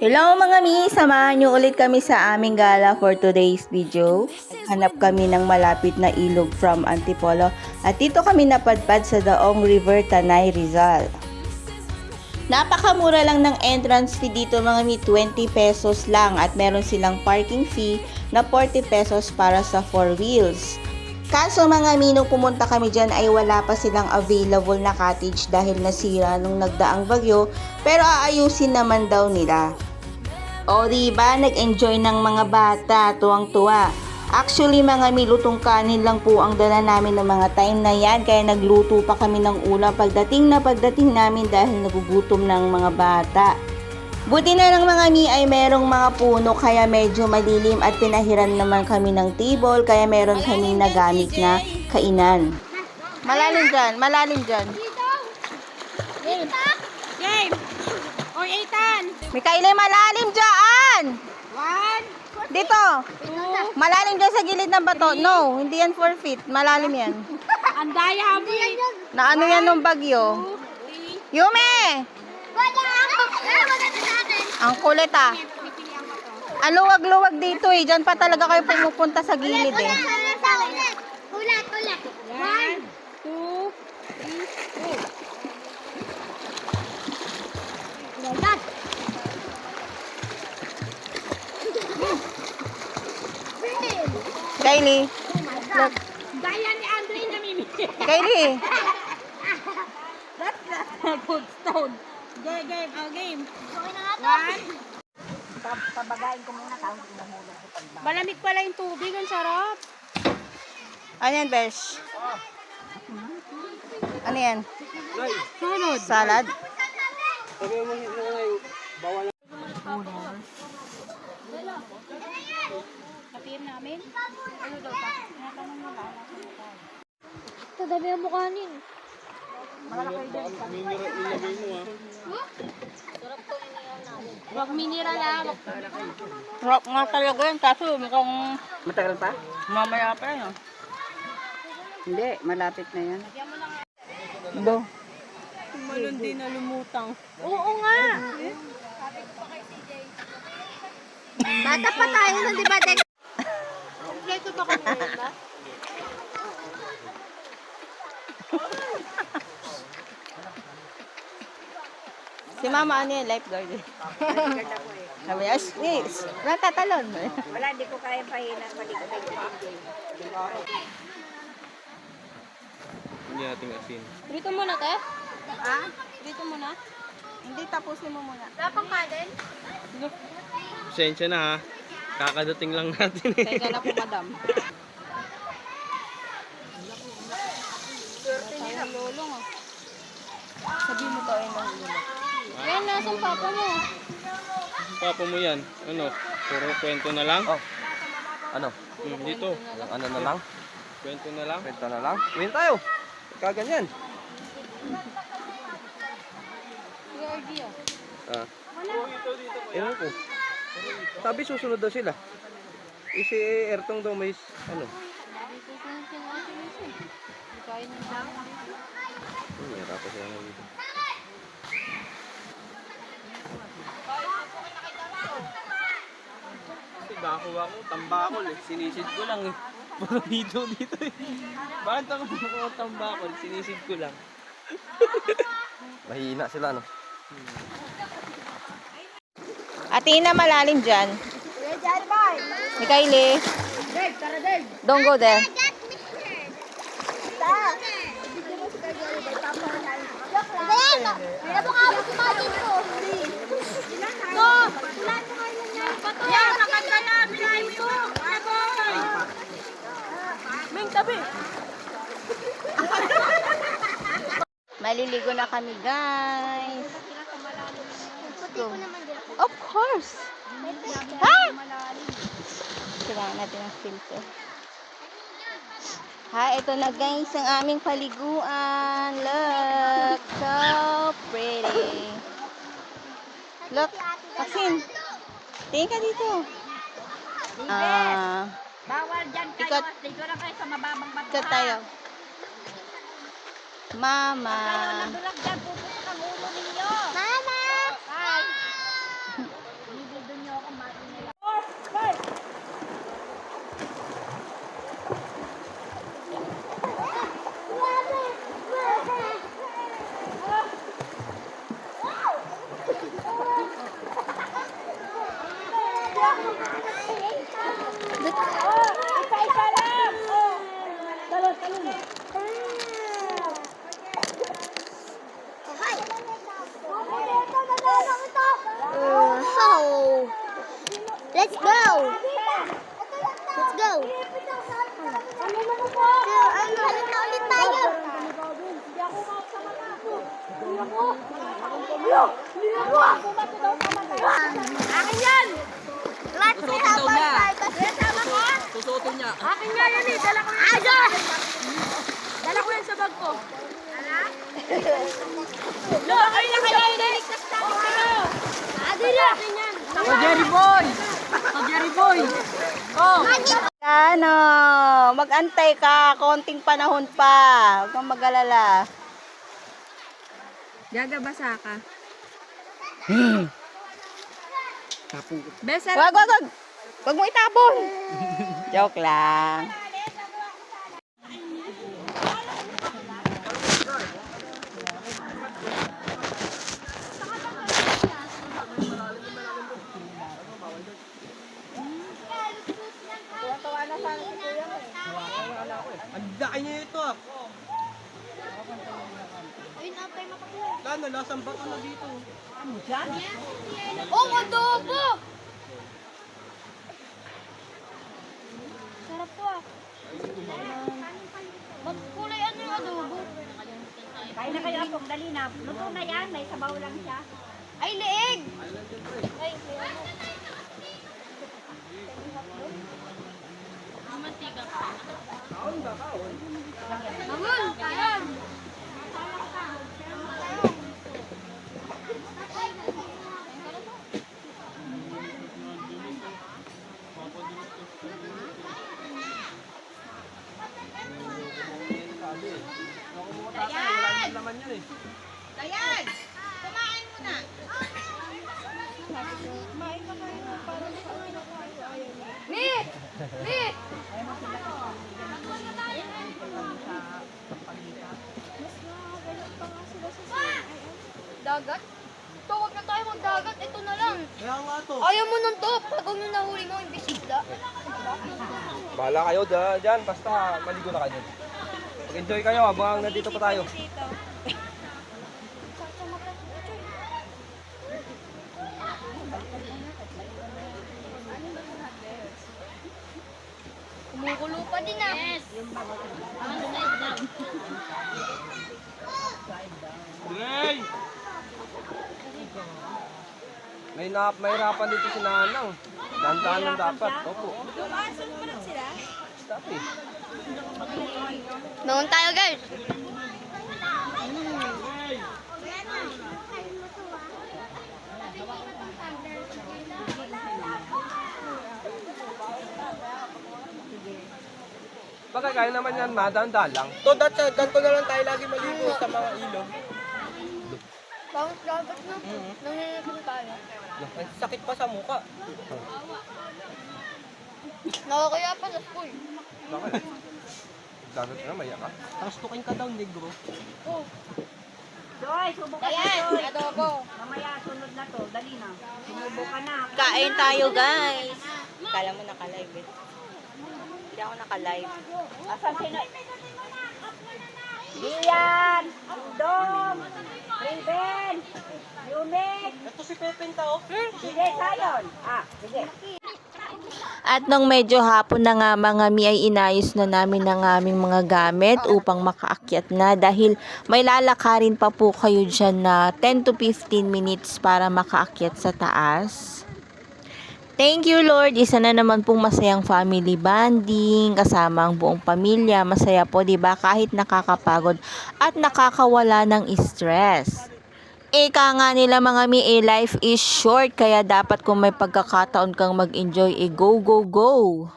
Hello mga mi! Samahan nyo ulit kami sa aming gala for today's video. Hanap kami ng malapit na ilog from Antipolo at dito kami napadpad sa Daong River, Tanay, Rizal. Napakamura lang ng entrance fee dito mga mi, 20 pesos lang at meron silang parking fee na 40 pesos para sa 4 wheels. Kaso mga mi, nung pumunta kami dyan ay wala pa silang available na cottage dahil nasira nung nagdaang bagyo, pero aayusin naman daw nila. O diba, nag-enjoy ng mga bata, tuwang-tuwa. Actually mga mi, lutong kanin lang po ang dala namin ng mga time na yan, kaya nagluto pa kami ng ulam pagdating namin dahil nagugutom ng mga bata. Buti na lang mga mi ay merong mga puno kaya medyo madilim at pinahiran naman kami ng table kaya meron kaming nagamit na kainan. Malalim dyan, malalim dyan. Game! Or Ethan! Mikaela, malalim dyan! 1, Dito! 2, Malalim dyan sa gilid ng bato. No, hindi yan 4 feet. Malalim yan. ang daya mo eh. Na ano yan nung bagyo? 2, 3, Yume! Ang kulit ah. Ang luwag-luwag dito eh. Diyan pa talaga kayo pumupunta sa gilid eh. 1, 2, 3, go! Kylie. Look. Daya ni Andre na mimi. Kylie. Good stone. Game, game. 1. Pabagain ko muna tawag ko mahulog ko pag Malamig pala yung tubig, ang sarap. Ano yan, Besh? Ano yan? Sunod. Salad? Kapir namin. Ano daw pa? Tinatanong mo ba? ito dami ang mukhanin. Wag minira na. Rock nga talaga yan. Kaso mukhang Matagal pa? mamaya pa yan. Hindi, malapit na yan. Do. Malundi na lumutang. Oo nga. Bata pa tayo nun, di ba? Kompleto ba kami ba? Si Mama ano yan? Lifeguard eh. Sabi niya, yes. Natatalon. Wala, di ko kaya pahinan. Palikod ay Hindi natin asin. Dito muna, te. Ha? Dito muna. Hindi, tapusin mo muna. Lapang kanin? Pasensya na ha. Kakadating lang natin eh. Teka na po, madam. Tayong lolong ah. Sabi mo to ay nang ulo. Yan, nasaan papa mo? Papa mo yan. Ano? Puro kwento na lang? Oh. Ano? Dito. Yung ano na lang? Kwento na lang? Kwenta na lang? Win tayo. Kaganyan. PRD ah. Ah. Ewan ko. Sabi susunod daw sila. Si Ertong daw may ano. Dito sila kain nila. Meron pa sila ng dito. Kasi bako ako, tambakol eh. Sinisid ko lang eh. Puro dito eh. Bakit ako mga tambakol? Sinisid ko lang. Mahina sila no. Atina, malalim dyan. Mikaeli. Don't go there. Yan, nakagala. Bilay mo. Aboy. Ming tabi. Maliligo na kami, guys. Go. Of course. Ha? Kailangan natin ang filter. Ha, ito na guys ang aming paliguan. Look, so pretty. Look, Maxine. Tingin ka dito. Bawal dyan kayo. Ikot. Ligo lang kayo sa mababang bato. Ikot tayo. Mama. Dulag dyan, puputok ang ulo ninyo. Mama. Bye. Isa-isa lang. Oh. Talon. So, let's go. Let's go. Ano na ulit tayo? Akin yan! Let's go. Kasama ko? Susuotin niya. Akin nga yan eh. Dala ko yan. Dala ko yan sa bag ko. No, akin na kayo. Niligtas na ako. Akin yan. Jerry Boy! Jerry Boy! Oh! Ano, mag-antay ka, konting panahon pa. Huwag kang mag-alala. Gagabasa ka. Tapo. Besa. Wag. Wag mo itapon. Joke lang. Ang laki niya ito ah. Lalo, lasang bato na dito. Oh, adobo! Sarap to ah. Ba't kulay ano yung adobo? Kain na kayo apong dali na. Luto na yan. May sabaw lang siya. Ay, leeg! Ay, Mangun, kayan! Wala naman yan eh. Dayan! Kumain mo na. Mi! Mi! Dagat? Ito, huwag na tayo magdagat. Ito na lang. Kaya nga to. Ayaw mo nun to. Pag yung nahuli mo, yung bisita. Bahala kayo dyan, basta maligo na kayo. Mag-enjoy kayo habang nandito pa tayo. Kumukulo pa din ah. Yes. Hey! May hirapan dito si Nanang. Dantaan lang dapat. Opo. Lumason pa lang sila. Stop eh. Noon tayo guys. Bagay, kaya naman yan, madaan-daan lang. To, ganito na lang tayo lagi maligo sa mga ilog. Bawang dagat na. Nanginipin tayo. Ay, sakit pa sa mukha. Nakakaya pa sa school. Bakit? Dagat na, maya ka. Tapos tukin ka daw, negro. Oh. Joy, subo ka na, Ayan, Joy. adobo. Mamaya, sunod na to. Dali na. Sumubo ka na. Kain tayo, guys. Kala mo naka-live eh. Hindi ako naka-live. Asan sino? Dian! Dom! Raven! Yumek! Ito si Pepeng tao. Sige, Sayon! Sige. At nung medyo hapon na nga mga mi ay inayos na namin ng aming mga gamit upang makaakyat na dahil may lalakarin pa po kayo dyan na 10 to 15 minutes para makaakyat sa taas. Thank you Lord, isa na naman pong masayang family bonding kasama ang buong pamilya. Masaya po 'di ba kahit nakakapagod at nakakawala ng stress. Ika nga nila mga mi, life is short kaya dapat kung may pagkakataon kang mag-enjoy, go go go!